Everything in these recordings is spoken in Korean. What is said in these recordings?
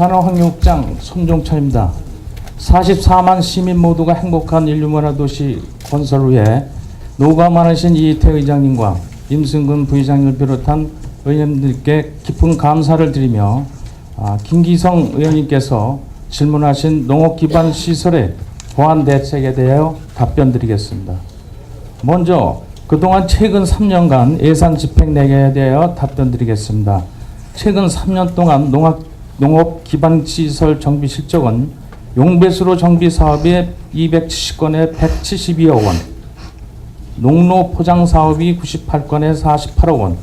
산업환경국장 손종철입니다. 44만 시민 모두가 행복한 인류문화도시 건설 위해 노고가 많으신 이희태 의장님과 임승근 부의장님을 비롯한 의원님들께 깊은 감사를 드리며 김기성 의원님께서 질문하신 농업 기반 시설의 보완 대책에 대하여 답변드리겠습니다. 먼저 그동안 최근 3년간 예산 집행 내역에 대하여 답변드리겠습니다. 최근 3년 동안 농업 기반 시설 정비 실적은 용배수로 정비 사업이 270건에 172억 원, 농로 포장 사업이 98건에 48억 원,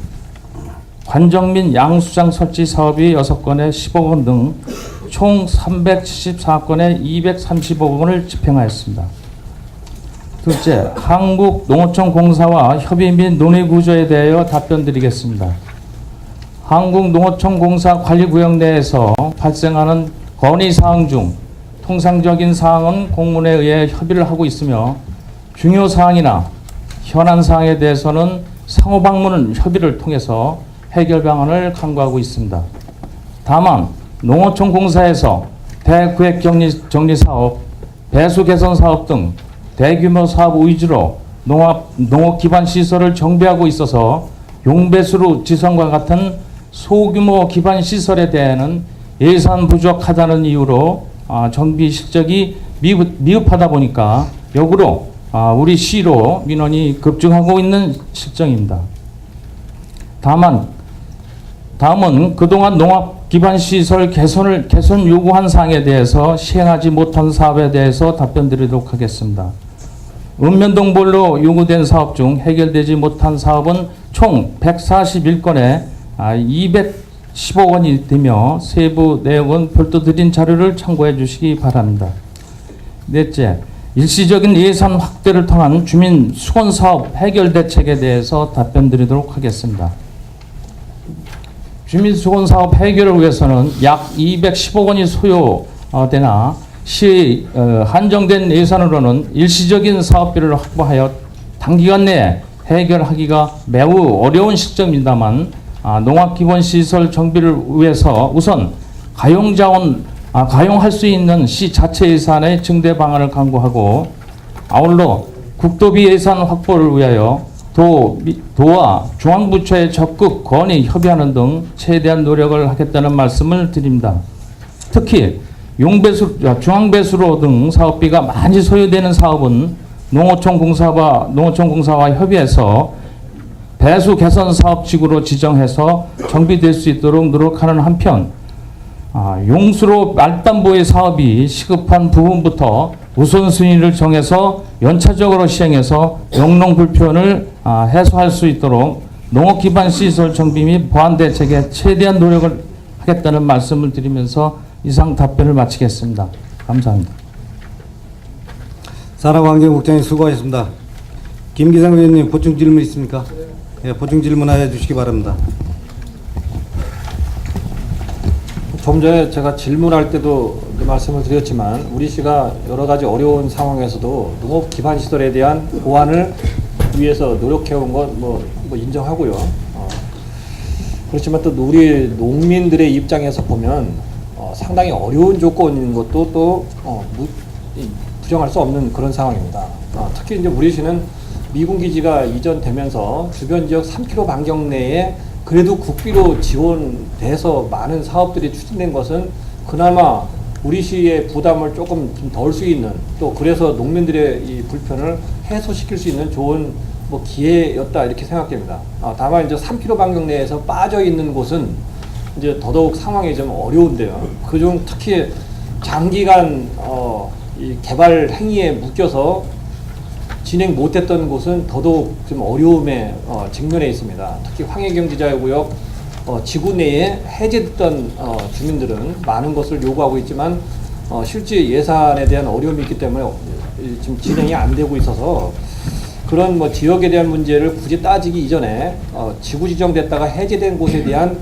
관정민 양수장 설치 사업이 6건에 10억 원 등 총 374건에 230억 원을 집행하였습니다. 둘째, 한국농어촌공사와 협의 및 논의 구조에 대하여 답변드리겠습니다. 한국농어촌공사 관리구역 내에서 발생하는 건의사항 중 통상적인 사항은 공문에 의해 협의를 하고 있으며 중요사항이나 현안사항에 대해서는 상호방문 협의를 통해서 해결 방안을 강구하고 있습니다. 다만 농어촌공사에서 대구역 정리 사업, 배수 개선 사업 등 대규모 사업 위주로 농업 기반 시설을 정비하고 있어서 용배수로 지성과 같은 소규모 기반 시설에 대해서는 예산 부족하다는 이유로 정비 실적이 미흡하다 보니까 역으로 우리 시로 민원이 급증하고 있는 실정입니다. 다음은 그동안 농업 기반 시설 개선 요구한 사항에 대해서 시행하지 못한 사업에 대해서 답변드리도록 하겠습니다. 읍면동볼로 요구된 사업 중 해결되지 못한 사업은 총 141건에 210억 원이 되며 세부 내역은 별도 드린 자료를 참고해 주시기 바랍니다. 넷째, 일시적인 예산 확대를 통한 주민 수건 사업 해결 대책에 대해서 답변드리도록 하겠습니다. 주민 수건 사업 해결을 위해서는 약 210억 원이 소요되나 시 한정된 예산으로는 일시적인 사업비를 확보하여 단기간 내에 해결하기가 매우 어려운 시점입니다만 농업기본시설 정비를 위해서 우선 가용할 수 있는 시 자체 예산의 증대 방안을 강구하고 아울러 국도비 예산 확보를 위하여 도와 중앙부처의 적극 건의 협의하는 등 최대한 노력을 하겠다는 말씀을 드립니다. 특히 중앙배수로 등 사업비가 많이 소요되는 사업은 농어촌공사와 협의해서 배수 개선 사업지구로 지정해서 정비될 수 있도록 노력하는 한편 용수로 말단보의 사업이 시급한 부분부터 우선순위를 정해서 연차적으로 시행해서 영농 불편을 해소할 수 있도록 농업 기반 시설 정비 및 보완 대책에 최대한 노력을 하겠다는 말씀을 드리면서 이상 답변을 마치겠습니다. 감사합니다. 산업환경국장님 수고하셨습니다. 김기상 의원님 보충 질문 있습니까? 네, 보충 질문해 주시기 바랍니다. 좀 전에 제가 질문할 때도 말씀을 드렸지만 우리 시가 여러 가지 어려운 상황에서도 농업 기반 시설에 대한 보완을 위해서 노력해온 건 뭐 인정하고요. 그렇지만 또 우리 농민들의 입장에서 보면 상당히 어려운 조건인 것도 또 부정할 수 없는 그런 상황입니다. 특히 이제 우리 시는 미군 기지가 이전되면서 주변 지역 3km 반경 내에 그래도 국비로 지원돼서 많은 사업들이 추진된 것은 그나마 우리 시의 부담을 조금 덜 수 있는 또 그래서 농민들의 이 불편을 해소시킬 수 있는 좋은 기회였다 이렇게 생각됩니다. 다만 이제 3km 반경 내에서 빠져 있는 곳은 이제 더더욱 상황이 좀 어려운데요. 그중 특히 장기간 이 개발 행위에 묶여서 진행 못했던 곳은 더더욱 좀 어려움에 직면해 있습니다. 특히 황해경제자유구역 지구 내에 해제됐던 주민들은 많은 것을 요구하고 있지만 실제 예산에 대한 어려움이 있기 때문에 지금 진행이 안 되고 있어서 그런 지역에 대한 문제를 굳이 따지기 이전에 지구 지정됐다가 해제된 곳에 대한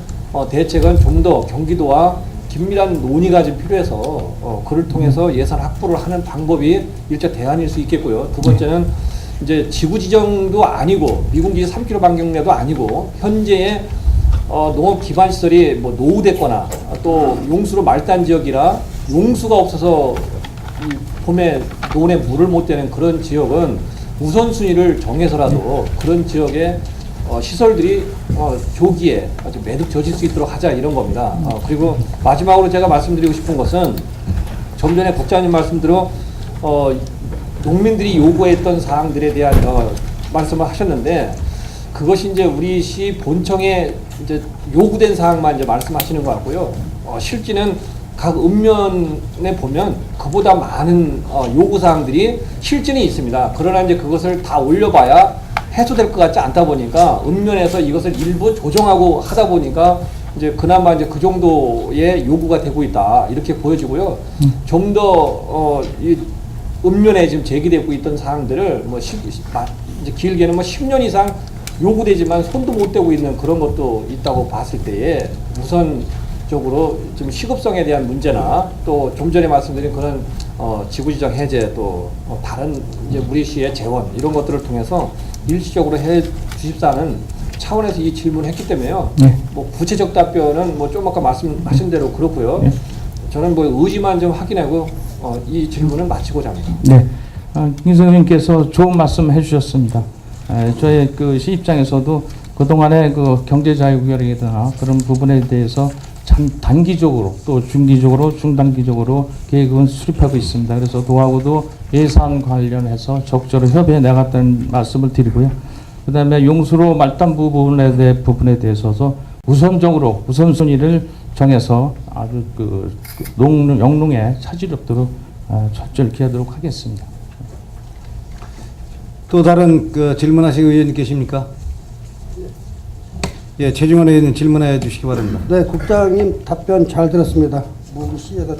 대책은 좀 더 경기도와 긴밀한 논의가 좀 필요해서 그를 통해서 예산 확보를 하는 방법이 일차 대안일 수 있겠고요. 두 번째는 이제 지구 지정도 아니고 미군기지 3km 반경 내도 아니고 현재의 농업 기반 시설이 뭐 노후됐거나 또 용수로 말단 지역이라 용수가 없어서 이 봄에 논에 물을 못 대는 그런 지역은 우선순위를 정해서라도 그런 지역에 시설들이 조기에 아주 매듭 젖을 수 있도록 하자 이런 겁니다. 그리고 마지막으로 제가 말씀드리고 싶은 것은 좀 전에 국장님 말씀대로 농민들이 요구했던 사항들에 대한 말씀을 하셨는데 그것이 이제 우리 시 본청에 이제 요구된 사항만 이제 말씀하시는 것 같고요. 실제는 각 읍면에 보면 그보다 많은 요구 사항들이 실제는 있습니다. 그러나 이제 그것을 다 올려봐야 해소될 것 같지 않다 보니까 읍면에서 이것을 일부 조정하고 하다 보니까 이제 그나마 이제 그 정도의 요구가 되고 있다 이렇게 보여지고요. 좀 더 이 읍면에 지금 제기되고 있던 사항들을 뭐 이제 길게는 뭐 10년 이상 요구되지만 손도 못 대고 있는 그런 것도 있다고 봤을 때에 우선적으로 좀 시급성에 대한 문제나 또 좀 전에 말씀드린 그런 지구지정 해제 또 다른 이제 우리 시의 재원 이런 것들을 통해서 일시적으로 해 주십사는 차원에서 이 질문을 했기 때문에요. 네. 뭐 구체적 답변은 뭐 좀 아까 말씀하신 대로 그렇고요. 네. 저는 뭐 의지만 좀 확인하고 이 질문을 마치고자 합니다. 네. 김기성님께서 좋은 말씀 해주셨습니다. 저의 그 시 입장에서도 그동안의 그 경제자유구역이나 그런 부분에 대해서 참 단기적으로 또 중기적으로 중단기적으로 계획은 수립하고 있습니다. 그래서 도하고도 예산 관련해서 적절히 협의해 나갔다는 말씀을 드리고요. 그 다음에 용수로 말단 부분에 대해서도 우선순위를 정해서 아주 영농에 차질이 없도록 철저히 기하도록 하겠습니다. 또 다른 질문하실 의원님 계십니까? 예, 최중환 의원님 질문해 주시기 바랍니다. 네, 국장님 답변 잘 들었습니다. 우리 시에서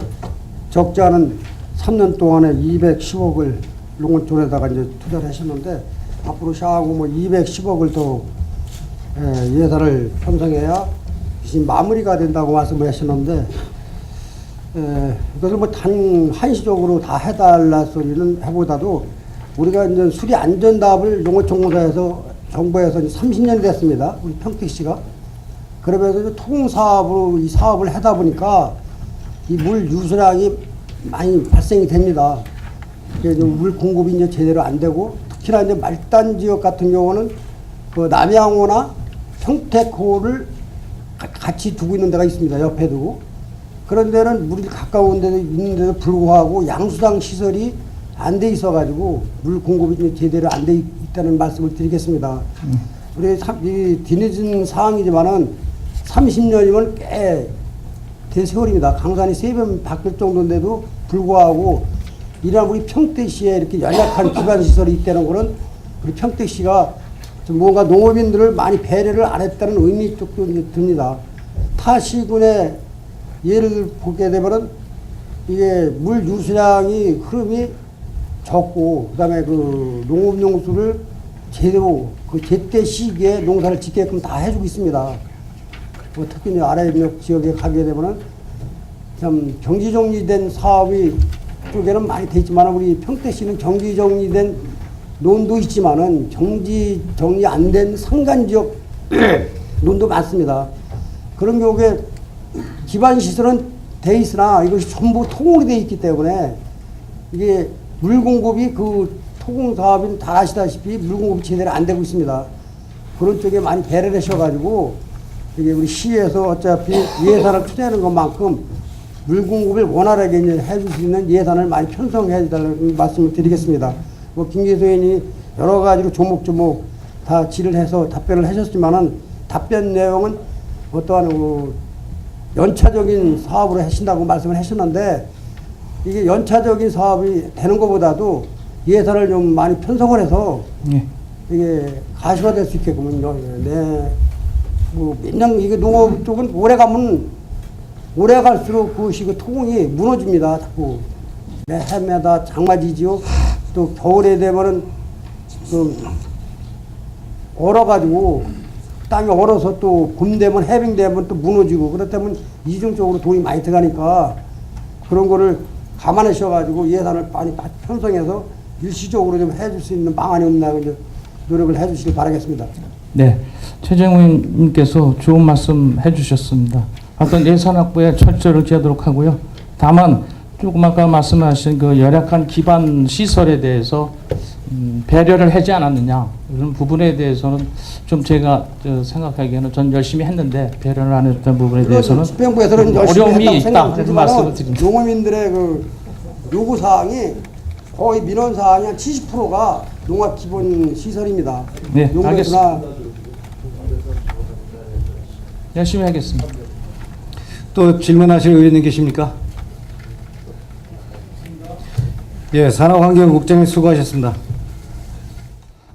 적지 않은 3년 동안에 210억을 농어촌에다가 이제 투자를 하셨는데 앞으로 샤하고 뭐 210억을 더 예산을 편성해야 지금 마무리가 된다고 말씀을 하셨는데 이것을 뭐 단 한시적으로 다 해달라 소리는 해보다도 우리가 이제 수리 안전답을 농어촌공사에서 정부에서 30년이 됐습니다. 우리 평택시가. 그러면서 통사업으로 이 사업을 하다 보니까 이 물 유수량이 많이 발생이 됩니다. 물 공급이 이제 제대로 안 되고 특히나 이제 말단 지역 같은 경우는 그 남양호나 평택호를 같이 두고 있는 데가 있습니다. 옆에 두고. 그런 데는 물이 가까운 데도 있는데도 불구하고 양수당 시설이 안 돼 있어가지고 물 공급이 제대로 안 돼 있다는 말씀을 드리겠습니다. 우리 뒤늦은 사항이지만은 30년이면 꽤 된 세월입니다. 강산이 3번 바뀔 정도인데도 불구하고 이런 우리 평택시에 이렇게 연약한 기반 시설이 있다는 거는 우리 평택시가 좀 뭔가 농업인들을 많이 배려를 안 했다는 의미 쪽도 듭니다. 타 시군의 예를 보게 되면은 이게 물 유수량이 흐름이 적고 그다음에 그 농업용수를 제대로 그 제때 시기에 농사를 짓게끔 다 해주고 있습니다. 특히 이제 아래역 지역에 가게 되면은 참 정지정리된 사업이 쪽에는 많이 돼 있지만 우리 평택시는 정지정리된 논도 있지만은 정리 안 된 상간 지역 논도 많습니다. 그런 경우에 기반 시설은 돼 있으나 이것이 전부 통으로 돼 있기 때문에 이게 물 공급이 그 토공 사업은 다 아시다시피 물 공급이 제대로 안 되고 있습니다. 그런 쪽에 많이 배려를 하셔가지고 이게 우리 시에서 어차피 예산을 투자하는 것만큼 물 공급을 원활하게 해줄 수 있는 예산을 많이 편성해 달라는 말씀을 드리겠습니다. 뭐 김기수 의원이 여러 가지로 조목조목 다 질을 해서 답변을 하셨지만은 답변 내용은 어떠한 연차적인 사업으로 하신다고 말씀을 하셨는데 이게 연차적인 사업이 되는 것보다도 예산을 좀 많이 편성을 해서 이게 가시화될 수 있게끔요. 네. 뭐 맨날 이게 농업 쪽은 오래 가면 오래 갈수록 그것이 그 토공이 무너집니다. 자꾸 네, 해마다 장마지지요. 또 겨울에 되면은 그 얼어가지고 땅이 얼어서 또 봄 되면 해빙 되면 또 무너지고 그렇다면 이중적으로 돈이 많이 들어가니까 그런 거를 감안하셔가지고 예산을 많이 편성해서 일시적으로 좀 해줄 수 있는 방안이 없나 이제 노력을 해주시길 바라겠습니다. 네, 최정우님께서 좋은 말씀 해주셨습니다. 하여튼 예산 확보에 철저를 기하도록 하고요. 다만 조금 아까 말씀하신 그 열악한 기반 시설에 대해서 배려를 하지 않았느냐 이런 부분에 대해서는 좀 제가 생각하기에는 전 열심히 했는데 배려를 안 했던 부분에 대해서는 집행부에서는 열심히 어려움이 했다고 있다 이런 생각하지만 말씀을 드립니다. 농어민들의 그 요구 사항이 거의 민원 사항이 한 70%가 농업 기본 시설입니다. 네, 용도나 열심히 하겠습니다. 또 질문하실 의원님 계십니까? 예, 산업환경국장님 수고하셨습니다.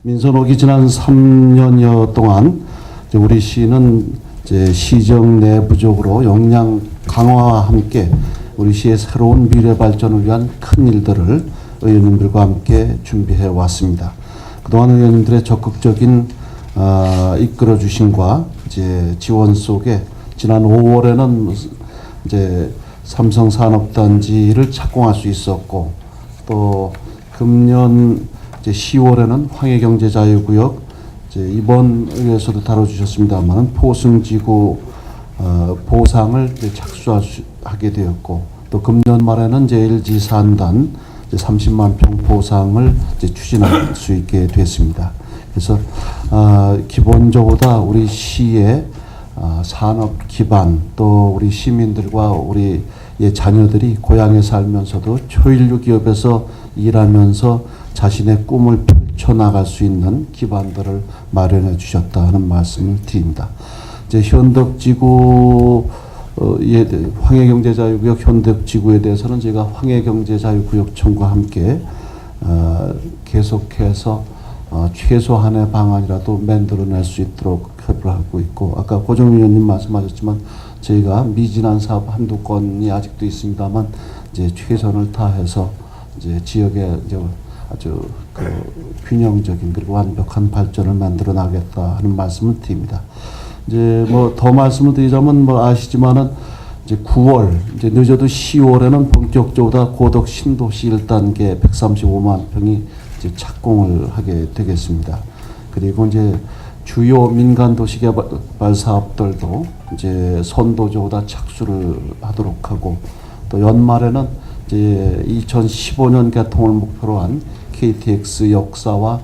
민선 오기 지난 3년여 동안 이제 우리 시는 이제 시정 내부적으로 역량 강화와 함께 우리 시의 새로운 미래 발전을 위한 큰 일들을 의원님들과 함께 준비해 왔습니다. 그동안 의원님들의 적극적인 이끌어 주심과 이제 지원 속에 지난 5월에는 이제 삼성산업단지를 착공할 수 있었고 또 금년 이제 10월에는 황해경제자유구역 이제 이번 의회에서도 다뤄주셨습니다만 포승지구 보상을 이제 착수하게 되었고 또 금년 말에는 이제 LG 산단 이제 30만 평 보상을 이제 추진할 수 있게 됐습니다. 그래서 기본적으로 우리 시의 산업 기반 또 우리 시민들과 우리 자녀들이 고향에 살면서도 초일류 기업에서 일하면서 자신의 꿈을 펼쳐나갈 수 있는 기반들을 마련해 주셨다 하는 말씀을 드립니다. 이제 현덕지구 황해경제자유구역 현덕지구에 대해서는 제가 황해경제자유구역청과 함께 계속해서 최소한의 방안이라도 만들어낼 수 있도록 협의를 하고 있고 아까 고정 위원님 말씀하셨지만 저희가 미진한 사업 한두 건이 아직도 있습니다만 이제 최선을 다해서 이제 지역에 이제 아주 그 균형적인 그리고 완벽한 발전을 만들어 나겠다 하는 말씀을 드립니다. 이제 뭐 더 말씀을 드리자면 뭐 아시지만은 이제 9월 이제 늦어도 10월에는 본격적으로 고덕 신도시 1단계 135만 평이 이제 착공을 하게 되겠습니다. 그리고 이제 주요 민간 도시 개발 사업들도 이제 선도적으로 착수를 하도록 하고 또 연말에는 이제 2015년 개통을 목표로 한 KTX 역사와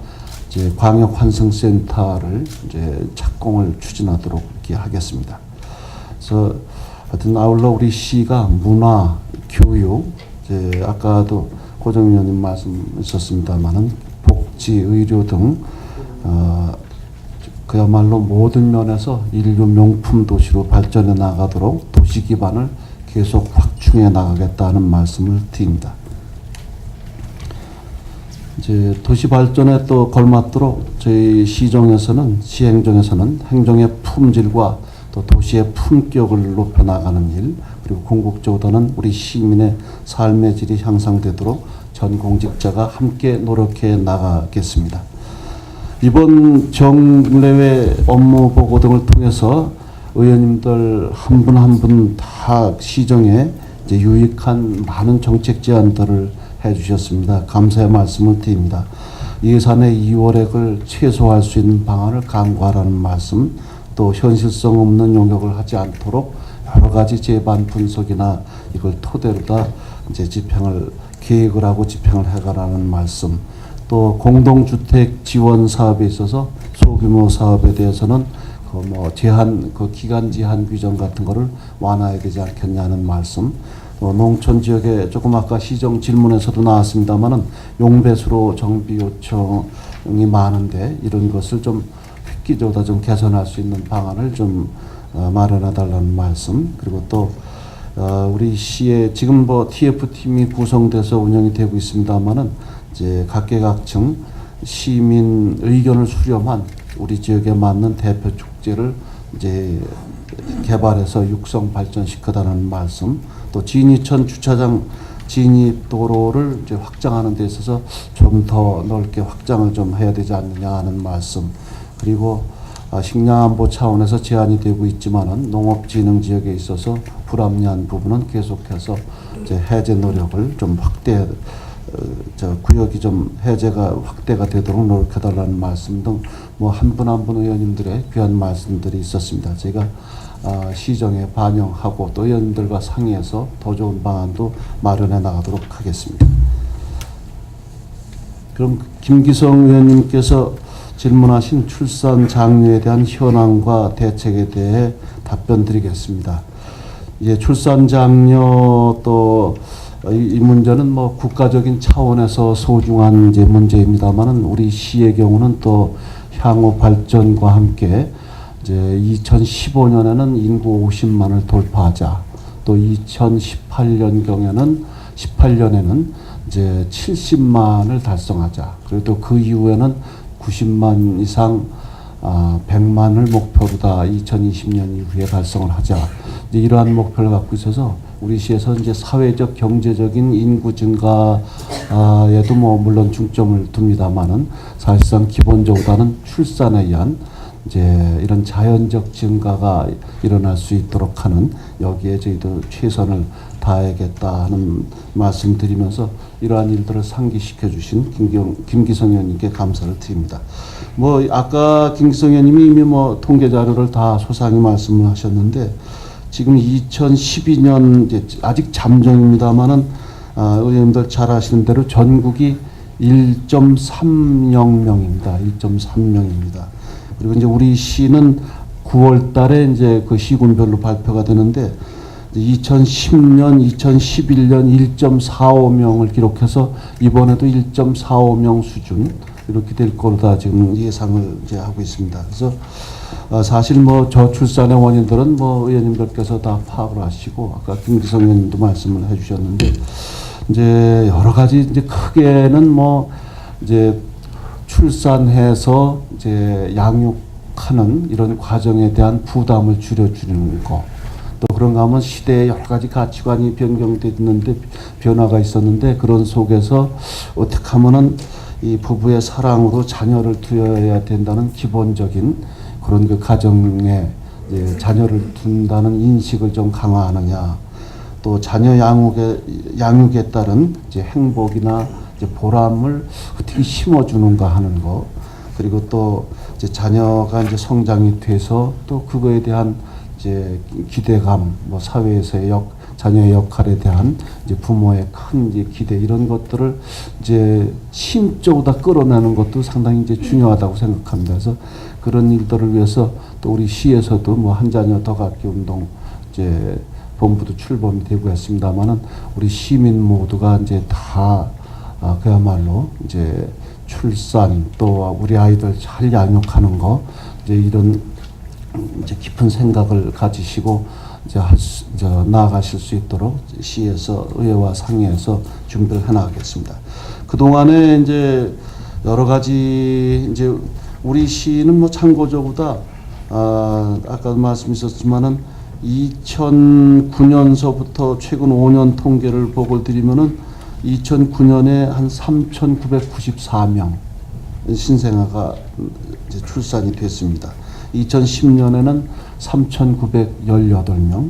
이제 광역 환승센터를 이제 착공을 추진하도록 이렇게 하겠습니다. 그래서 하여튼 아울러 우리 시가 문화, 교육, 이제 아까도 고정 위원님 말씀 있었습니다만은 복지, 의료 등 그야말로 모든 면에서 인류 명품 도시로 발전해 나가도록 도시 기반을 계속 확충해 나가겠다는 말씀을 드립니다. 이제 도시 발전에 또 걸맞도록 저희 시정에서는 시행정에서는 행정의 품질과 또 도시의 품격을 높여 나가는 일 그리고 궁극적으로는 우리 시민의 삶의 질이 향상되도록 전 공직자가 함께 노력해 나가겠습니다. 이번 정례회 업무 보고 등을 통해서 의원님들 한 분 한 분 다 시정에 이제 유익한 많은 정책 제안들을 해주셨습니다. 감사의 말씀을 드립니다. 예산의 2월액을 최소화할 수 있는 방안을 강구하라는 말씀, 또 현실성 없는 용역을 하지 않도록 여러 가지 제반 분석이나 이걸 토대로 다 이제 집행을 계획을 하고 집행을 해가라는 말씀. 또 공동주택 지원 사업에 있어서 소규모 사업에 대해서는 그 기간 제한 규정 같은 거를 완화해야 되지 않겠냐는 말씀. 농촌 지역에 조금 아까 시정 질문에서도 나왔습니다만은 용배수로 정비 요청이 많은데 이런 것을 좀 획기적으로 좀 개선할 수 있는 방안을 좀 마련해 달라는 말씀. 그리고 또 우리 시에 지금 TF팀이 구성돼서 운영이 되고 있습니다만은 이제 각계각층 시민 의견을 수렴한 우리 지역에 맞는 대표 축제를 이제 개발해서 육성 발전시켜달라는 말씀. 또 진이천 주차장 진입 도로를 이제 확장하는 데 있어서 좀 더 넓게 확장을 좀 해야 되지 않느냐 하는 말씀. 그리고 식량안보 차원에서 제한이 되고 있지만은 농업진흥 지역에 있어서 불합리한 부분은 계속해서 이제 해제 노력을 좀 확대해 저 구역이 좀 해제가 확대가 되도록 노력해달라는 말씀 등 뭐 한 분 한 분 의원님들의 귀한 말씀들이 있었습니다. 제가 시정에 반영하고 또 의원님들과 상의해서 더 좋은 방안도 마련해 나가도록 하겠습니다. 그럼 김기성 의원님께서 질문하신 출산 장려에 대한 현황과 대책에 대해 답변 드리겠습니다. 이제 출산 장려 또 이 문제는 뭐 국가적인 차원에서 소중한 이제 문제입니다만은 우리 시의 경우는 또 향후 발전과 함께 이제 2015년에는 인구 50만을 돌파하자. 또 2018년경에는 18년에는 이제 70만을 달성하자. 그리고 또 그 이후에는 90만 이상 100만을 목표로 다 2020년 이후에 달성을 하자. 이제 이러한 목표를 갖고 있어서 우리 시에서 이제 사회적 경제적인 인구 증가에도 뭐 물론 중점을 둡니다만은 사실상 기본적으로는 출산에 의한 이제 이런 자연적 증가가 일어날 수 있도록 하는 여기에 저희도 최선을 다하겠다 하는 말씀 드리면서 이러한 일들을 상기시켜 주신 김기성 의원님께 감사를 드립니다. 뭐 아까 김기성 의원님이 이미 뭐 통계 자료를 다 소상히 말씀을 하셨는데 지금 2012년 이제 아직 잠정입니다만은 의원님들 잘 아시는 대로 전국이 1.30명입니다. 1.3명입니다. 그리고 이제 우리 시는 9월 달에 이제 그 시군별로 발표가 되는데 2010년, 2011년 1.45명을 기록해서 이번에도 1.45명 수준 이렇게 될 거다 지금 예상을 이제 하고 있습니다. 그래서 사실 뭐 저출산의 원인들은 뭐 의원님들께서 다 파악을 하시고 아까 김기성 의원님도 말씀을 해주셨는데 이제 여러 가지 이제 크게는 뭐 이제 출산해서 이제 양육하는 이런 과정에 대한 부담을 줄여주는 거. 또 그런가 하면 시대의 여러 가지 가치관이 변경됐는데 변화가 있었는데 그런 속에서 어떻게 하면은 이 부부의 사랑으로 자녀를 두어야 된다는 기본적인 그런 그 가정에 자녀를 둔다는 인식을 좀 강화하느냐. 또 자녀 양육에 따른 이제 행복이나 이제 보람을 어떻게 심어주는가 하는 거. 그리고 또 이제 자녀가 이제 성장이 돼서 또 그거에 대한 이제 기대감, 뭐 사회에서의 자녀의 역할에 대한 이제 부모의 큰 이제 기대 이런 것들을 이제 심적으로 다 끌어내는 것도 상당히 이제 중요하다고 생각합니다. 그래서 그런 일들을 위해서 또 우리 시에서도 뭐 한 자녀 더 갖기 운동 이제 본부도 출범이 되고 했습니다만은 우리 시민 모두가 이제 다 그야말로 이제 출산 또 우리 아이들 잘 양육하는 거 이제 이런 이제 깊은 생각을 가지시고 이제 나아가실 수 있도록 시에서 의회와 상의해서 준비를 해나가겠습니다. 그 동안에 이제 여러 가지 이제 우리 시는 뭐 참고적으로 아까 말씀이셨지만은 2009년서부터 최근 5년 통계를 보고 드리면은 2009년에 한 3,994명 신생아가 이제 출산이 됐습니다. 2010년에는 3,918명,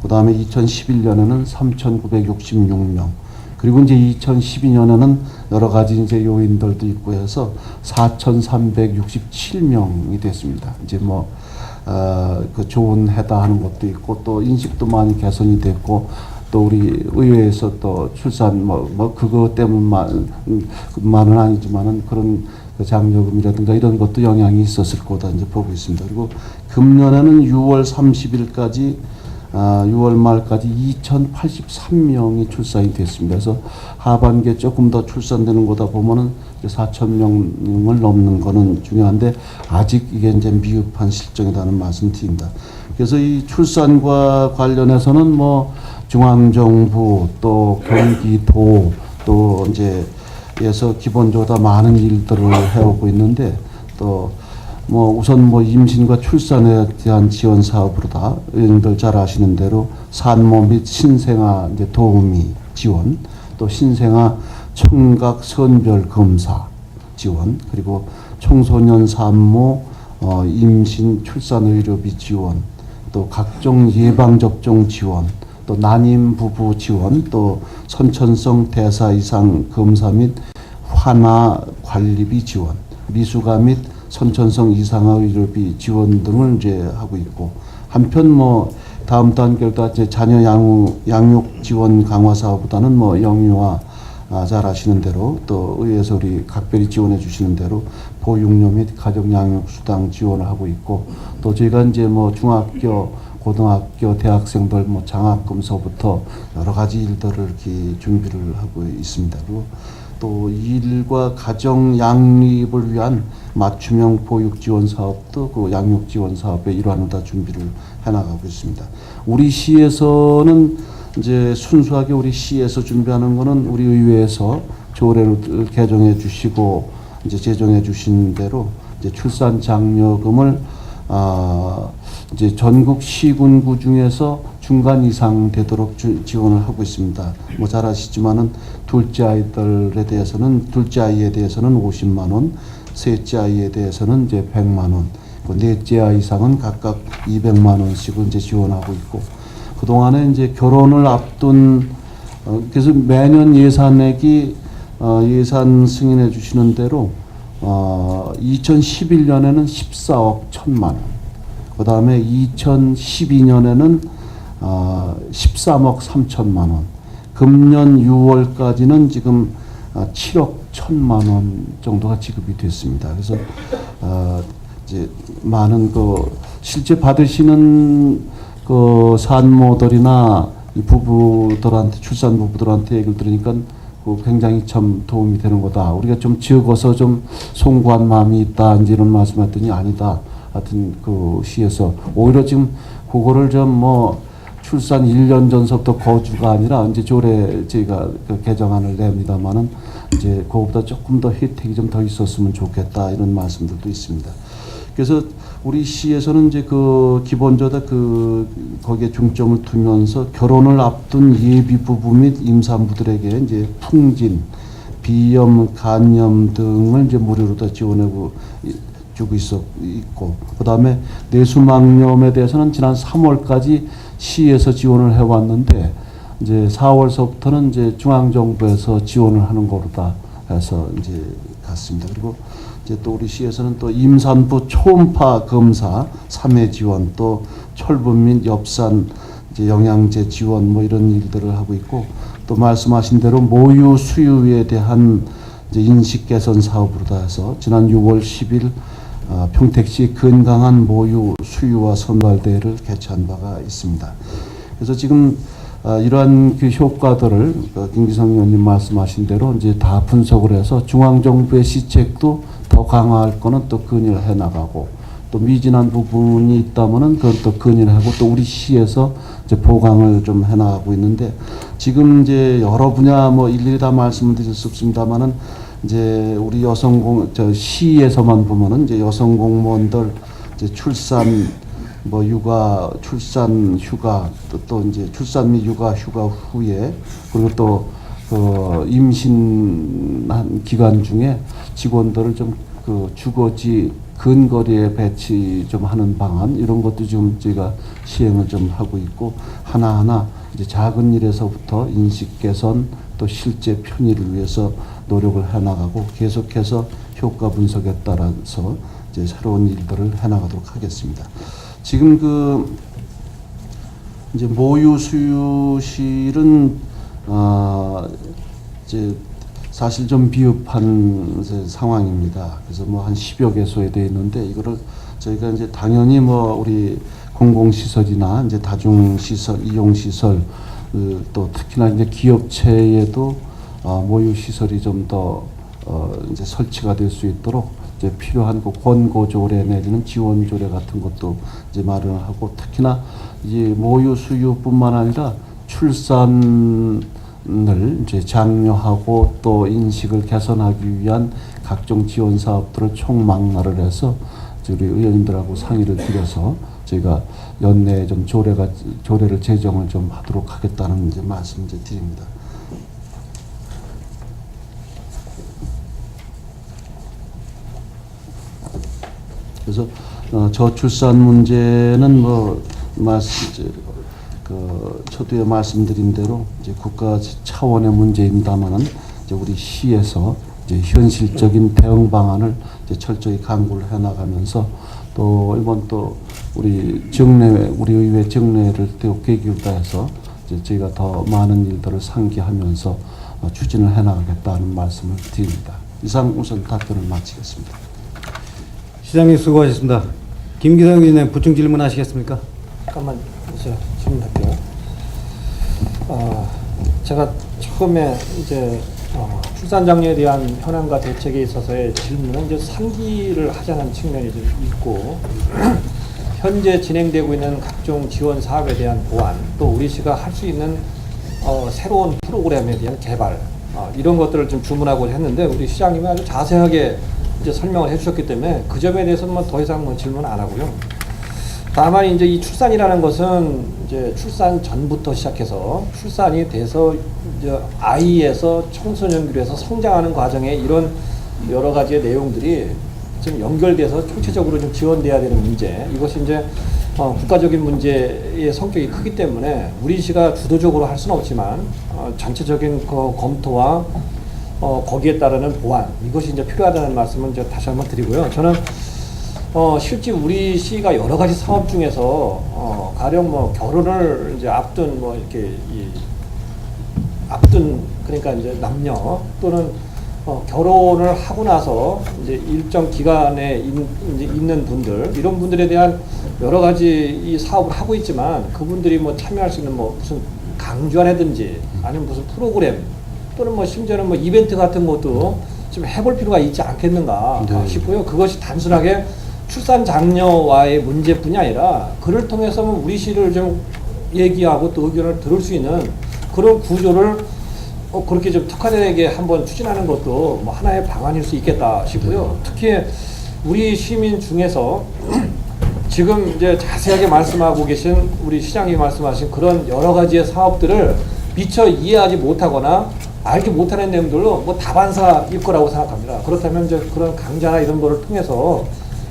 그 다음에 2011년에는 3,966명, 그리고 이제 2012년에는 여러 가지 이제 요인들도 있고 해서 4,367명이 됐습니다. 이제 뭐, 그 좋은 해다 하는 것도 있고 또 인식도 많이 개선이 됐고 또 우리 의회에서 또 출산 뭐 그거 때문만은 아니지만은 그런 장려금이라든가 이런 것도 영향이 있었을 거다 이제 보고 있습니다. 그리고 금년에는 6월 30일까지 6월 말까지 2,083명이 출산이 됐습니다. 그래서 하반기에 조금 더 출산되는 거다 보면은 4,000명을 넘는 거는 중요한데 아직 이게 이제 미흡한 실정이라는 말씀 드립니다. 그래서 이 출산과 관련해서는 뭐 중앙정부 또 경기도 또 이제 에서 기본적으로 다 많은 일들을 해오고 있는데 또 뭐 우선 뭐 임신과 출산에 대한 지원 사업으로 다 의원님들 잘 아시는 대로 산모 및 신생아 이제 도우미 지원 또 신생아 청각 선별 검사 지원 그리고 청소년 산모 임신 출산 의료비 지원 또 각종 예방 접종 지원 또 난임 부부 지원, 또 선천성 대사 이상 검사 및 환아 관리비 지원, 미숙아 및 선천성 이상화 의료비 지원 등을 이제 하고 있고, 한편 뭐 다음 단계로 이제 자녀 양육 지원 강화 사업보다는 뭐 영유아 잘 아시는 대로, 또 의회에서 우리 각별히 지원해 주시는 대로 보육료 및 가정 양육 수당 지원을 하고 있고, 또 저희가 이제 뭐 중학교, 고등학교, 대학생들 뭐 장학금서부터 여러 가지 일들을 이렇게 준비를 하고 있습니다. 그리고 또 일과 가정 양립을 위한 맞춤형 보육 지원 사업도 그 양육 지원 사업의 일환으로 다 준비를 해나가고 있습니다. 우리 시에서는 이제 순수하게 우리 시에서 준비하는 거는 우리 의회에서 조례를 개정해 주시고 이제 제정해 주신 대로 이제 출산 장려금을 이제 전국 시군구 중에서 중간 이상 되도록 지원을 하고 있습니다. 뭐 잘 아시지만은 둘째 아이에 대해서는 50만 원, 셋째 아이에 대해서는 이제 100만 원, 넷째 아이 이상은 각각 200만 원씩을 이제 지원하고 있고, 그 동안에 이제 결혼을 앞둔 그래서 매년 예산액이 예산 승인해 주시는 대로 2011년에는 14억 1천만 원, 그 다음에 2012년에는 13억 3천만 원, 금년 6월까지는 지금 7억 1천만 원 정도가 지급이 됐습니다. 그래서 이제 많은 그 실제 받으시는 그 산모들이나 이 부부들한테, 출산 부부들한테 얘기를 들으니까 그 굉장히 참 도움이 되는 거다. 우리가 좀 적어서 좀 송구한 마음이 있다, 이제 이런 말씀했더니 아니다. 하여튼 그 시에서 오히려 지금 그거를 좀 뭐 출산 1년 전서부터 거주가 아니라 이제 조례 저희가 그 개정안을 냅니다만은 이제 그거보다 조금 더 혜택이 좀 더 있었으면 좋겠다, 이런 말씀들도 있습니다. 그래서 우리 시에서는 이제 그 기본적으로 그 거기에 중점을 두면서 결혼을 앞둔 예비 부부 및 임산부들에게 이제 풍진, 비염, 간염 등을 이제 무료로 다 지원하고 주고 있고, 그 다음에 뇌수막염에 대해서는 지난 3월까지 시에서 지원을 해왔는데 이제 4월서부터는 이제 중앙정부에서 지원을 하는 거로다 해서 이제 갔습니다. 그리고 이제 또 우리 시에서는 또 임산부 초음파 검사 3회 지원, 또 철분 및 엽산 이제 영양제 지원 뭐 이런 일들을 하고 있고, 또 말씀하신 대로 모유 수유에 대한 이제 인식 개선 사업으로 다 해서 지난 6월 10일 평택시 건강한 모유 수유와 선발대회를 개최한 바가 있습니다. 그래서 지금 이러한 그 효과들을 김기성 의원님 말씀하신 대로 이제 다 분석을 해서 중앙정부의 시책도 더 강화할 거는 또 건의를 해 나가고, 또 미진한 부분이 있다면은 그걸 또 건의를 하고, 또 우리 시에서 이제 보강을 좀 해 나가고 있는데, 지금 이제 여러 분야 뭐 일일이 다 말씀드릴 수 없습니다만은 이제 우리 시에서만 보면은 이제 여성 공무원들 이제 출산 뭐 육아, 출산 휴가, 또 이제 출산 및 육아 휴가 후에, 그리고 또 임신한 기간 중에 직원들을 좀 그 주거지 근거리에 배치 좀 하는 방안, 이런 것도 지금 저희가 시행을 좀 하고 있고, 하나하나 이제 작은 일에서부터 인식 개선, 또 실제 편의를 위해서 노력을 해나가고, 계속해서 효과 분석에 따라서 이제 새로운 일들을 해나가도록 하겠습니다. 지금 그 이제 모유 수유실은 이제 사실 좀 비읍한 상황입니다. 그래서 뭐 한 10여 개소에 되어 있는데, 이거를 저희가 이제 당연히 뭐 우리 공공시설이나 이제 다중시설, 이용시설, 또 특히나 이제 기업체에도 모유 시설이 좀 더 이제 설치가 될 수 있도록 이제 필요한 그 권고 조례 내지는 지원 조례 같은 것도 이제 마련하고, 특히나 이 모유 수유뿐만 아니라 출산을 이제 장려하고 또 인식을 개선하기 위한 각종 지원 사업들을 총망라를 해서 우리 의원님들하고 상의를 드려서 저희가 연내에 좀 조례를 제정을 좀 하도록 하겠다는 이제 말씀 이제 드립니다. 그래서 저출산 문제는 뭐 초두에 말씀드린 대로 이제 국가 차원의 문제입니다만은 이제 우리 시에서 이제 현실적인 대응 방안을 이제 철저히 강구를 해나가면서 또 이번 또 우리 의회 정례를 또 계기로 해서 이제 저희가 더 많은 일들을 상기하면서 추진을 해나가겠다는 말씀을 드립니다. 이상 우선 답변을 마치겠습니다. 시장님 수고하셨습니다. 김기상 의원님 보충 질문하시겠습니까? 잠깐만 보세요. 질문할게요. 제가 처음에 이제 출산 장려에 대한 현황과 대책에 있어서의 질문은 이제 상기를 하자는 측면이 좀 있고 현재 진행되고 있는 각종 지원 사업에 대한 보완, 또 우리 시가 할 수 있는 새로운 프로그램에 대한 개발, 이런 것들을 좀 주문하고 했는데 우리 시장님이 아주 자세하게 이제 설명을 해주셨기 때문에 그 점에 대해서는 뭐 더 이상 뭐 질문 안 하고요. 다만 이제 이 출산이라는 것은 이제 출산 전부터 시작해서 출산이 돼서 이제 아이에서 청소년기로 해서 성장하는 과정에 이런 여러 가지의 내용들이 좀 연결돼서 총체적으로 좀 지원돼야 되는 문제. 이것이 이제 국가적인 문제의 성격이 크기 때문에 우리 시가 주도적으로 할 수는 없지만 전체적인 그 검토와 거기에 따르는 보완, 이것이 이제 필요하다는 말씀을 이제 다시 한번 드리고요. 저는 실제 우리 시가 여러 가지 사업 중에서 가령 뭐 결혼을 이제 앞둔 뭐 이렇게 앞둔 그러니까 이제 남녀 또는 결혼을 하고 나서 이제 일정 기간에 이제 있는 분들, 이런 분들에 대한 여러 가지 이 사업을 하고 있지만 그분들이 뭐 참여할 수 있는 뭐 무슨 강좌라든지 아니면 무슨 프로그램 또는 뭐 심지어는 뭐 이벤트 같은 것도 좀 해볼 필요가 있지 않겠는가 싶고요. 그것이 단순하게 출산 장려와의 문제뿐이 아니라 그를 통해서 우리 시를 좀 얘기하고 또 의견을 들을 수 있는 그런 구조를 그렇게 좀 특화되게 한번 추진하는 것도 뭐 하나의 방안일 수 있겠다 싶고요. 특히 우리 시민 중에서 지금 이제 자세하게 말씀하고 계신 우리 시장님이 말씀하신 그런 여러 가지의 사업들을 미처 이해하지 못하거나 알지 못하는 내용들로 뭐 다반사일 거라고 생각합니다. 그렇다면 이제 그런 강좌나 이런 거를 통해서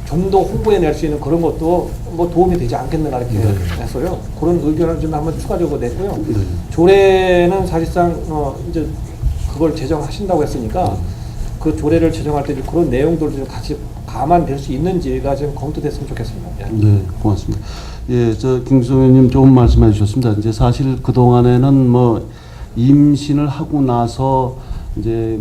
좀 더 홍보해낼 수 있는 그런 것도 뭐 도움이 되지 않겠는가 이렇게 해서요. 그런 의견을 좀 한번 추가적으로 냈고요. 조례는 사실상 이제 그걸 제정하신다고 했으니까 그 조례를 제정할 때 그런 내용들을 좀 같이 감안될 수 있는지가 좀 검토됐으면 좋겠습니다. 예. 네, 고맙습니다. 예, 김기성 의원님 좋은 말씀해 주셨습니다. 이제 사실 그 동안에는 뭐 임신을 하고 나서 이제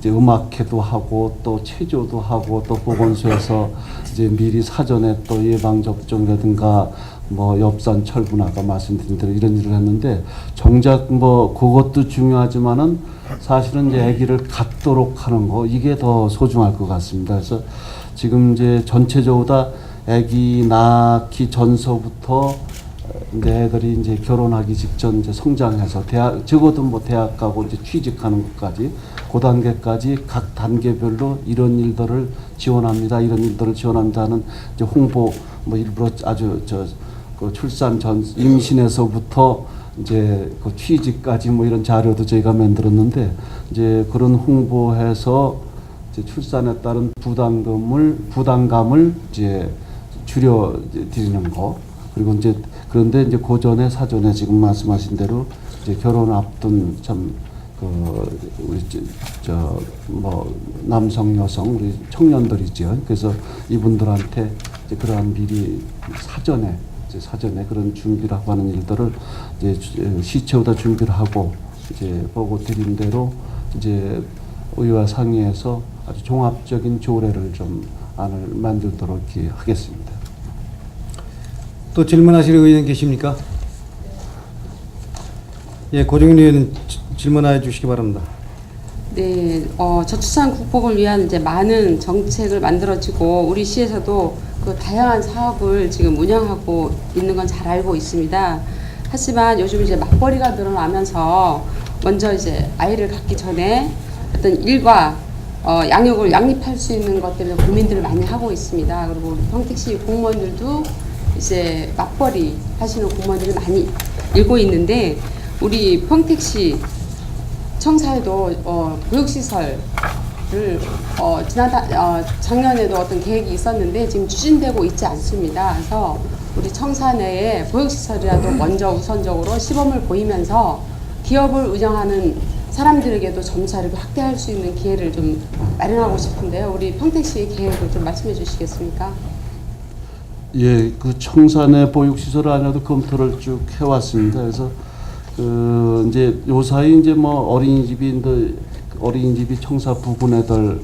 음악회도 하고 또 체조도 하고 또 보건소에서 이제 미리 사전에 또 예방 접종이라든가 뭐 엽산 철분 아까 말씀드린 대로 이런 일을 했는데 정작 뭐 그것도 중요하지만은 사실은 이제 아기를 갖도록 하는 거 이게 더 소중할 것 같습니다. 그래서 지금 이제 전체적으로 다 아기 낳기 전서부터 이제 애들이 이제 결혼하기 직전 이제 성장해서 적어도 뭐 대학 가고 이제 취직하는 것까지 그 단계까지 각 단계별로 이런 일들을 지원합니다. 이런 일들을 지원한다는 이제 홍보 뭐 일부러 아주 그 출산 전 임신에서부터 이제 그 취직까지 뭐 이런 자료도 저희가 만들었는데 이제 그런 홍보해서 이제 출산에 따른 부담감을 이제 줄여 드리는 거. 그리고 이제 그런데 이제 그 전에 사전에 지금 말씀하신 대로 이제 결혼 앞둔 우리 뭐 남성 여성 우리 청년들이죠. 그래서 이분들한테 이제 그러한 미리 사전에 그런 준비를 하고 하는 일들을 이제 시체보다 준비를 하고 이제 보고 드린 대로 이제 의회와 상의해서 아주 종합적인 조례를 좀 안을 만들도록 이렇게 하겠습니다. 또 질문하실 의원 계십니까? 예, 고정인 의원님 질문해 주시기 바랍니다. 네, 저출산 극복을 위한 이제 많은 정책을 만들어지고 우리 시에서도 그 다양한 사업을 지금 운영하고 있는 건 잘 알고 있습니다. 하지만 요즘 이제 맞벌이가 늘어나면서 먼저 이제 아이를 갖기 전에 어떤 일과 양육을 양립할 수 있는 것들을 고민들을 많이 하고 있습니다. 그리고 평택시 공무원들도 이제 맞벌이 하시는 공무원들이 많이 일고 있는데 우리 평택시 청사에도 보육시설 작년에도 어떤 계획이 있었는데 지금 추진되고 있지 않습니다. 그래서 우리 청사 내에 보육시설이라도 먼저 우선적으로 시범을 보이면서 기업을 운영하는 사람들에게도 점차를 확대할 수 있는 기회를 좀 마련하고 싶은데요. 우리 평택시 계획을 좀 말씀해 주시겠습니까? 예, 그 청산의 보육시설 안에도 검토를 쭉 해왔습니다. 그래서 그 이제 요 사이 이제 뭐 어린이집이 청사 부근에들,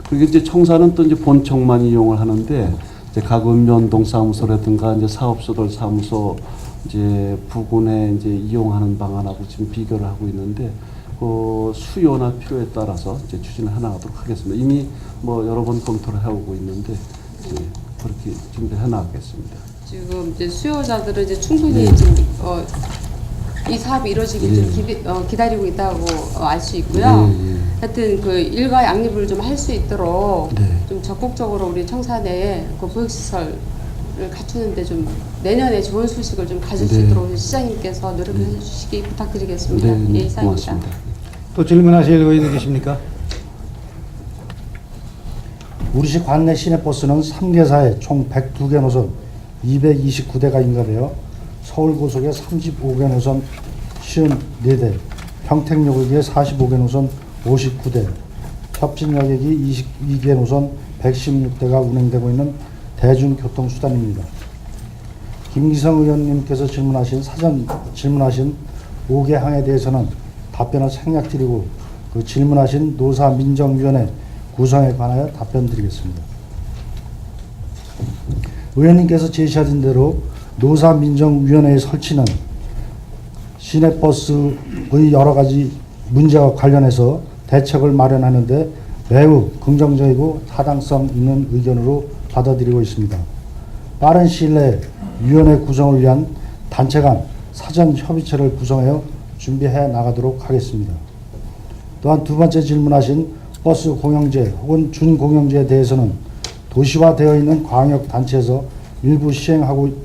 그리고 이제 청사는 또 이제 본청만 이용을 하는데 이제 각 읍면동 사무소라든가 이제 사업소들 사무소 이제 부근에 이제 이용하는 방안하고 지금 비교를 하고 있는데 그 수요나 필요에 따라서 이제 추진을 해나가도록 하겠습니다. 이미 뭐 여러 번 검토를 해오고 있는데 이제 그렇게 준비해 나가겠습니다. 지금 이제 수요자들은 이제 충분히 지금 이 사업이 이루어지길 좀 기다리고 있다고 알 수 있고요. 하여튼 그 일과 양립을 좀 할 수 있도록 좀 적극적으로 우리 청사 내에 그 보육시설을 갖추는데 좀 내년에 좋은 소식을 좀 가질 수 있도록 시장님께서 노력해 주시기 부탁드리겠습니다. 예, 이상입니다. 고맙습니다. 또 질문하실 의원님 계십니까? 우리시 관내 시내버스는 3개사에 총 102개 노선 229대가 인가되어 서울고속에 35개 노선 54대, 평택여객에 45개 노선 59대, 협진여객이 22개 노선 116대가 운행되고 있는 대중교통수단입니다. 김기성 의원님께서 질문하신 5개 항에 대해서는 답변을 생략드리고 그 질문하신 노사민정위원회 구성에 관하여 답변드리겠습니다. 의원님께서 제시하신 대로 노사민정위원회의 설치는 시내버스의 여러 가지 문제와 관련해서 대책을 마련하는데 매우 긍정적이고 타당성 있는 의견으로 받아들이고 있습니다. 빠른 시일 내에 위원회 구성을 위한 단체 간 사전 협의체를 구성하여 준비해 나가도록 하겠습니다. 또한 두 번째 질문하신 버스 공영제 혹은 준공영제에 대해서는 도시화되어 있는 광역단체에서 일부 시행하고는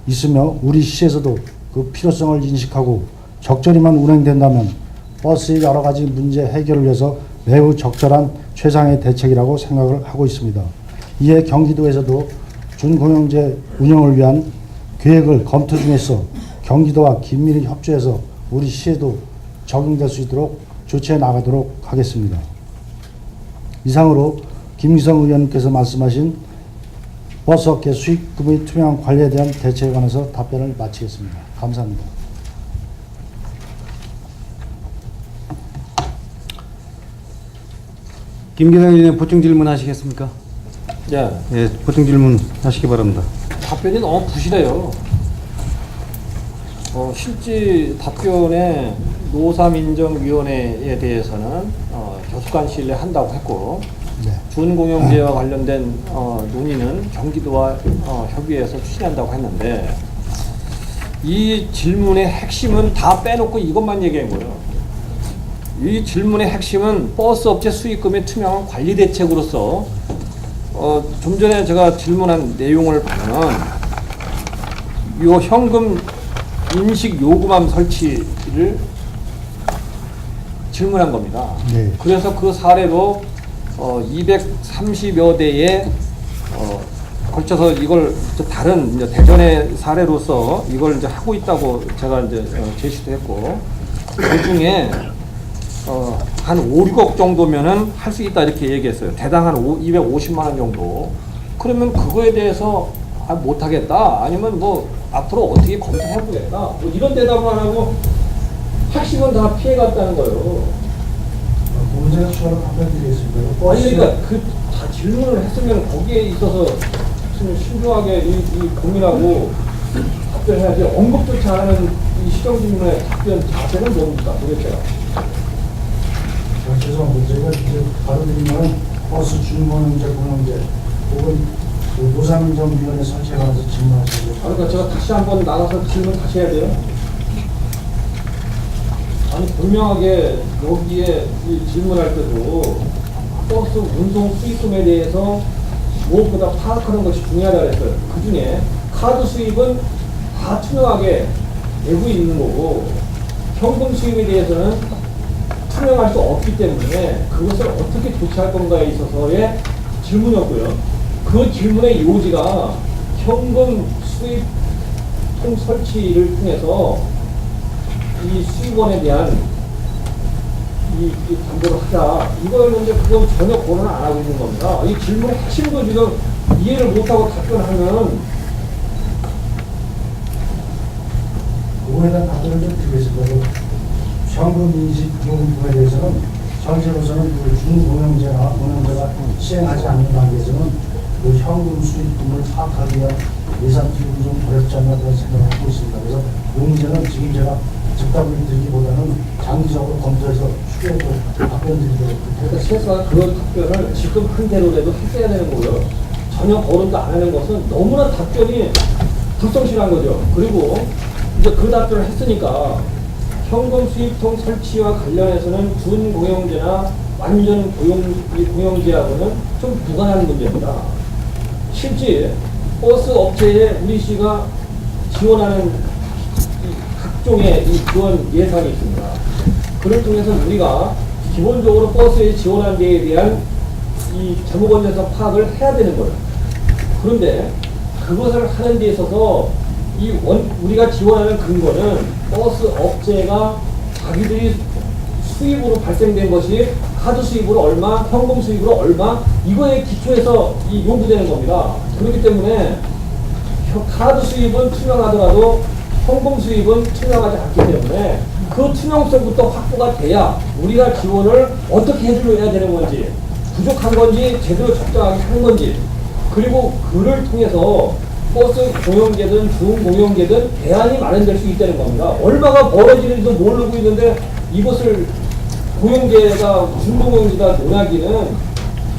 있으며 우리 시에서도 그 필요성을 인식하고 적절히만 운행된다면 버스의 여러 가지 문제 해결을 위해서 매우 적절한 최상의 대책이라고 생각을 하고 있습니다. 이에 경기도에서도 준공영제 운영을 위한 계획을 검토 중에서 경기도와 긴밀히 협조해서 우리 시에도 적용될 수 있도록 조치해 나가도록 하겠습니다. 이상으로 김기성 의원님께서 말씀하신 버스업계 수익금의 투명한 관리에 대한 대책에 관해서 답변을 마치겠습니다. 감사합니다. 김기상 의원님 보충 질문 하시겠습니까? 예. 예, 보충 질문 하시기 바랍니다. 답변이 너무 부실해요. 실제 답변에 노사민정위원회에 대해서는 교수관 시일 내에 한다고 했고 준공영제와 관련된 논의는 경기도와 협의해서 추진한다고 했는데 이 질문의 핵심은 다 빼놓고 이것만 얘기한 거예요. 이 질문의 핵심은 버스 업체 수익금의 투명한 관리 대책으로서 좀 전에 제가 질문한 내용을 보면 요 현금 인식 요금함 설치를 질문한 겁니다. 네. 그래서 그 사례로 230여 대에 걸쳐서 이걸 다른 이제 대전의 사례로서 이걸 이제 하고 있다고 제가 이제 제시도 했고 그 중에 한 5, 6억 정도면은 할 수 있다 이렇게 얘기했어요. 대당 한 250만 원 정도. 그러면 그거에 대해서 못하겠다 아니면 뭐 앞으로 어떻게 검토해보겠다 뭐 이런 대답을 안 하고 핵심은 다 피해갔다는 거예요. 문제가 추가로 답변드리겠습니다. 아니 그러니까 그 다 질문을 했으면 거기에 있어서 좀 신중하게 이 고민하고 답변해야지 언급조차 안 하는 이 시정 질문의 답변 자세는 뭡니까 도대체가? 죄송합니다. 제가 이제 바로 드리면 버스 준공영제, 공영제 혹은 노사민정위원회 설치에 관해서 질문하시고 그러니까 제가 다시 한번 나가서 질문 다시 해야 돼요? 아니 분명하게 여기에 이 질문할 때도 버스 운송 수익금에 대해서 무엇보다 파악하는 것이 중요하다고 했어요. 그 중에 카드 수입은 다 투명하게 내고 있는 거고 현금 수입에 대해서는 투명할 수 없기 때문에 그것을 어떻게 조치할 건가에 있어서의 질문이었고요. 그 질문의 요지가 현금 수입통 설치를 통해서 이 수입원에 대한 이 담보를 하자 이거였는데 그건 전혀 고려를 안 하고 있는 겁니다. 이 질문의 핵심도 지금 이해를 못하고 답변하면 그거에 대한 답변을 좀 드리겠습니다. 현금 인식 부분에 대해서는 현재로서는 그 준공영제나 공영제가 시행하지 않는 단계에서는 그 현금 수익금을 파악하기 위한 예산 기록이 좀 어렵지 않나 그런 생각을 하고 있습니다. 그래서 이 문제는 지금 제가 즉답을 드리기보다는 장기적으로 검토해서 추후에도 답변 드리도록 그러니까 최소한 그런 답변을 지금 한 대로라도 했어야 되는 거고요. 전혀 거론도 안 하는 것은 너무나 답변이 불성실한 거죠. 그리고 이제 그 답변을 했으니까 현금 수입통 설치와 관련해서는 준공영제나 완전 공영제하고는 좀 무관한 문제입니다. 실제 버스 업체에 우리 시가 지원하는 각종의 이 지원 예산이 있습니다. 그를 통해서 우리가 기본적으로 버스에 지원하는 데에 대한 이 재무건전성 파악을 해야 되는 거예요. 그런데 그것을 하는 데 있어서 우리가 지원하는 근거는 버스 업체가 자기들이 수입으로 발생된 것이 카드 수입으로 얼마, 현금 수입으로 얼마 이거에 기초해서 이 요구되는 겁니다. 그렇기 때문에 카드 수입은 투명하더라도 현금 수입은 투명하지 않기 때문에 그 투명성부터 확보가 돼야 우리가 지원을 어떻게 해줘야 되는 건지 부족한 건지 제대로 적정하게 하는 건지 그리고 그를 통해서 버스 공영제든 중공영제든 대안이 마련될 수 있다는 겁니다. 얼마가 벌어지는지도 모르고 있는데 이것을 공영제가 중공영제가 논하기는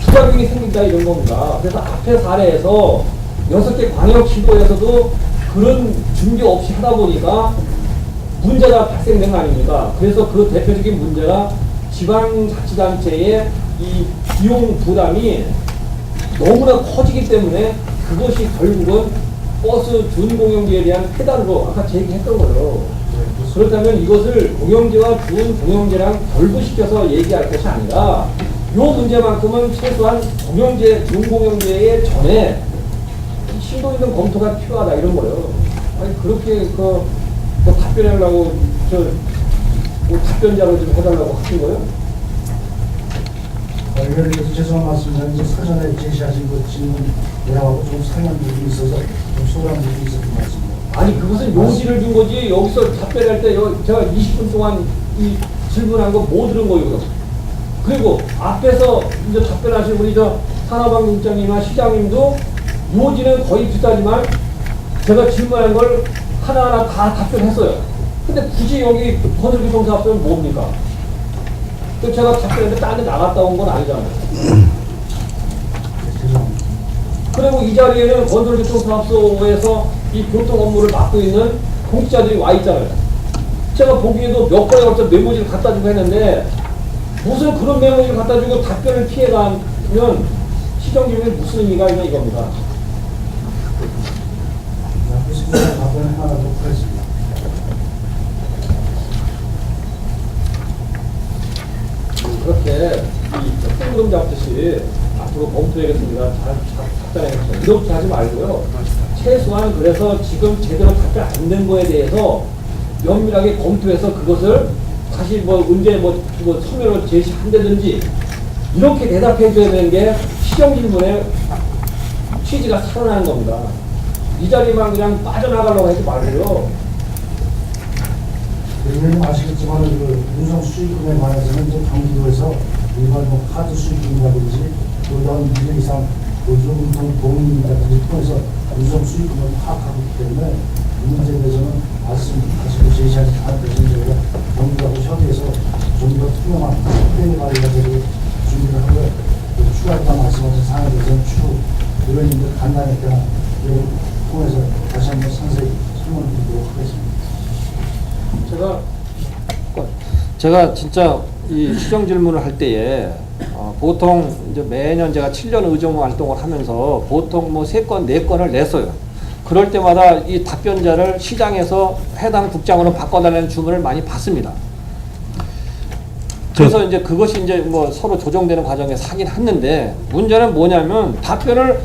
추가적이 생긴다 이런 겁니다. 그래서 앞에 사례에서 6개 광역시도에서도 그런 준비 없이 하다 보니까 문제가 발생된 거 아닙니까? 그래서 그 대표적인 문제가 지방자치단체의 이 비용 부담이 너무나 커지기 때문에 그것이 결국은 버스 준공영제에 대한 폐단으로 아까 제기했던 거죠. 그렇다면 이것을 공영제와 준공영제랑 결부시켜서 얘기할 것이 아니라 이 문제만큼은 최소한 공영제, 준공영제의 전에 심도 있는 검토가 필요하다 이런 거예요. 아니 그렇게 답변하려고 답변자로 좀 해달라고 하신 거예요? 의원님께서 죄송한 말씀입니다. 이제 사전에 제시하신 그 질문이라고 좀 상한 부분이 있어서 좀 소홀한 부분이 있었던 것 같습니다. 아니 그것은 요지를 준 거지 여기서 답변할 때 제가 20분 동안 이 질문한 거 뭐 들은 거예요? 그리고 앞에서 이제 답변하신 우리 산업안국장님이나 시장님도 요지는 거의 비슷하지만 제가 질문한 걸 하나하나 다 답변했어요. 근데 굳이 여기 건설교통사업소는 뭡니까? 또 제가 답변했는데 딴 데 나갔다 온 건 아니잖아요. 그리고 이 자리에는 건설교통사업소에서 이 교통 업무를 맡고 있는 공직자들이 와 있잖아요. 제가 보기에도 몇 번에 걸쳐 메모지를 갖다 주고 했는데 무슨 그런 메모지를 갖다 주고 답변을 피해가면 시정기록에 무슨 의미가 있냐 이겁니다. 답변 하나 더 하겠습니다. 그렇게 이 뜬구름 잡듯이 앞으로 검토해야겠습니다. 답변해야겠습니다. 이렇게 하지 말고요. 최소한 그래서 지금 제대로 답변 안 된 거에 대해서 면밀하게 검토해서 그것을 다시 언제 서면으로 제시한다든지 이렇게 대답해 줘야 되는 게 시정 질문의 취지가 살아나는 겁니다. 이 자리만 그냥 빠져나가려고 하지 말고요. 의원님 아시겠지만 그 운송 수익금에 관해서는 이제 경기도에서 일반 카드 수익금이라든지 또한 1년 이상 운송 공인이라든지 통해서 운송 수익금을 파악하고 있기 때문에 이 문제에 대해서는 말씀하시고 제시하지 않은 대신 저희가 경기도하고 협의해서 좀 더 투명한 회의 관리가 되고 준비를 하고요. 추가로 말씀하신 사항에 대해서는 추후 의원님들 간단히 그냥 통해서 다시 한번 상세히 설명드리도록 하겠습니다. 제가 진짜 이 시정 질문을 할 때에 보통 이제 매년 제가 7년 의정 활동을 하면서 보통 3건, 4건을 냈어요. 그럴 때마다 이 답변자를 시장에서 해당 국장으로 바꿔달라는 주문을 많이 받습니다. 그래서 이제 그것이 이제 뭐 서로 조정되는 과정에서 하긴 했는데 문제는 뭐냐면 답변을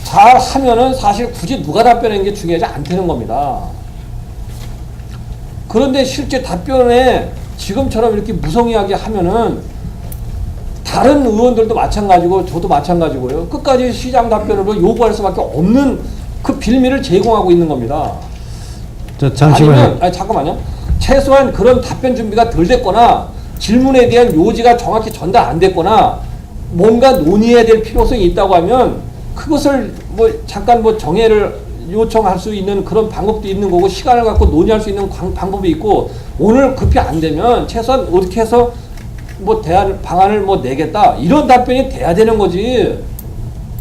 잘 하면은 사실 굳이 누가 답변하는 게 중요하지 않다는 겁니다. 그런데 실제 답변에 지금처럼 이렇게 무성의하게 하면은 다른 의원들도 마찬가지고 저도 마찬가지고요. 끝까지 시장 답변을 요구할 수밖에 없는 그 빌미를 제공하고 있는 겁니다. 잠시만요. 아니 잠깐만요. 최소한 그런 답변 준비가 덜 됐거나 질문에 대한 요지가 정확히 전달 안 됐거나 뭔가 논의해야 될 필요성이 있다고 하면 그것을 뭐 잠깐 뭐 정해를 요청할 수 있는 그런 방법도 있는 거고 시간을 갖고 논의할 수 있는 방법이 있고 오늘 급히 안 되면 최소한 어떻게 해서 뭐 방안을 뭐 내겠다 이런 답변이 돼야 되는 거지.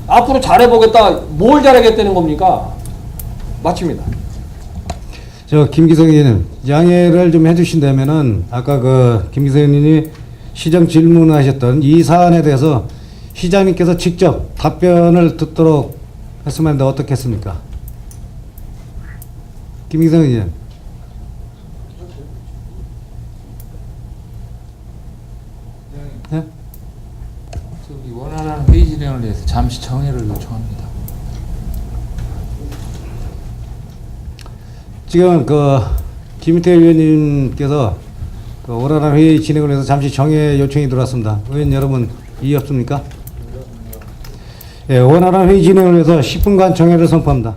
앞으로 잘해보겠다 뭘 잘하겠다는 겁니까? 마칩니다. 김기성 의원님 양해를 좀 해주신다면은 아까 그 김기성 의원님이 시장 질문하셨던 이 사안에 대해서 시장님께서 직접 답변을 듣도록 했으면 하는데 어떻겠습니까? 김기성 의원. 네? 저기 원활한 회의 진행을 위해서 잠시 정회를 요청합니다. 지금 그 김태 의원님께서 그 원활한 회의 진행을 위해서 잠시 정회 요청이 들어왔습니다. 의원 여러분 이해 없습니까? 예, 원활한 회의 진행을 위해서 10분간 정회를 선포합니다.